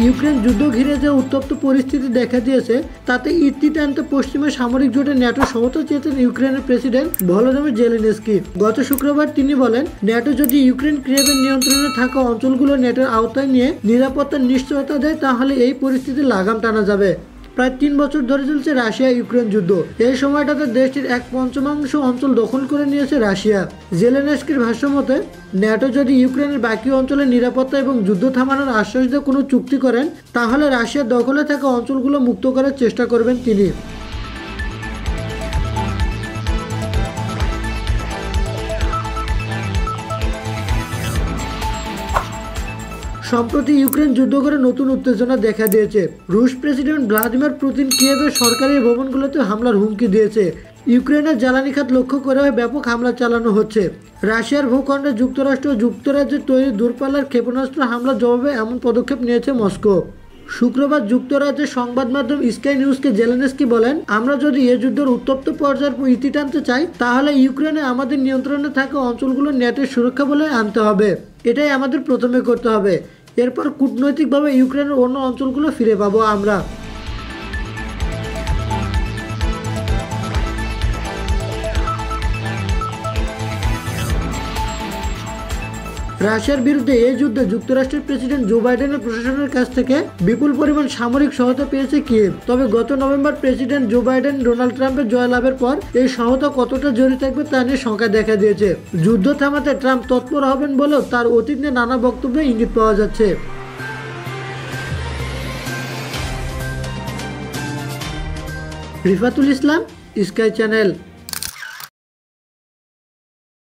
Ukraine যুদ্ধ ঘিরে যে উত্তপ্ত পরিস্থিতি দেখা দিয়েছে তাতে ইতি টানতে পশ্চিমা সামরিক জোটে ন্যাটো সমর্থন চেয়েছেন ইউক্রেনের প্রেসিডেন্ট ভলোদিমির জেলেনস্কি। গত শুক্রবার তিনি বলেন, ন্যাটো যদি ইউক্রেন কিয়েভের নিয়ন্ত্রণে থাকা অঞ্চলগুলো ন্যাটোর আওতায় নিয়ে নিরাপত্তার নিশ্চয়তা দেয় তাহলে এই পরিস্থিতি লাগাম টানা যাবে। প্রায় 3 বছর ধরে চলছে রাশিয়া ইউক্রেন যুদ্ধ। এই সময়টাতে দেশটির 1/5 অঞ্চল দখল করে নিয়েছে রাশিয়া। জেলেনস্কির ভাষ্য মতে, ন্যাটো যদি ইউক্রেনের বাকি অঞ্চলের নিরাপত্তা এবং যুদ্ধ থামানোর আশ্বাস দিয়ে কোনো চুক্তি করেন তাহলে রাশিয়ার দখলে থাকা অঞ্চলগুলো মুক্ত করার চেষ্টা করবেন তিনি। সম্প্রতি ইউক্রেন যুদ্ধ করে নতুন উত্তেজনা দেখা দিয়েছে। রুশ প্রেসিডেন্ট ভ্লাদিমির পুতিন কিয়েভের সরকারি ভবনগুলোতে হামলার হুমকি দিয়েছে। ইউক্রেনের জ্বালানি খাত লক্ষ্য করে ব্যাপক হামলা চালানো হচ্ছে। রাশিয়ার ভূখণ্ডে যুক্তরাষ্ট্র ও যুক্তরাজ্যের তৈরি দূরপাল্লার ক্ষেপণাস্ত্র হামলার জবাবে এমন পদক্ষেপ নিয়েছে মস্কো। শুক্রবার যুক্তরাজ্যের সংবাদ মাধ্যম স্কাই নিউজকে জেলেনস্কি বলেন, আমরা যদি এ যুদ্ধের উত্তপ্ত পর্যায়ের ইতি টানতে চাই তাহলে ইউক্রেনে আমাদের নিয়ন্ত্রণে থাকা অঞ্চলগুলো ন্যাটোর সুরক্ষা বলে আনতে হবে। এটাই আমাদের প্রথমে করতে হবে। এরপর কূটনৈতিকভাবে ইউক্রেনের অন্য অঞ্চলগুলো ফিরে পাবো আমরা। রাশিয়ার বিরুদ্ধে এই যুদ্ধে যুক্তরাষ্ট্রের প্রেসিডেন্ট জো বাইডেনের প্রশাসনের কাছ থেকে বিপুল পরিমাণ সামরিক সহায়তা পেয়েছে কিয়েভ। তবে গত নভেম্বর প্রেসিডেন্ট জো বাইডেন ডোনাল্ড ট্রাম্পের জয়লাভের পর এই সহায়তা কতটা জড়িত থাকবে তা নিয়ে শঙ্কা দেখা দিয়েছে। যুদ্ধ থামাতে ট্রাম্প তৎপর হবেন বলেও তার অতীত নিয়ে নানা বক্তব্যে ইঙ্গিত পাওয়া যাচ্ছে। রিফাতুল ইসলাম, স্কাই চ্যানেল।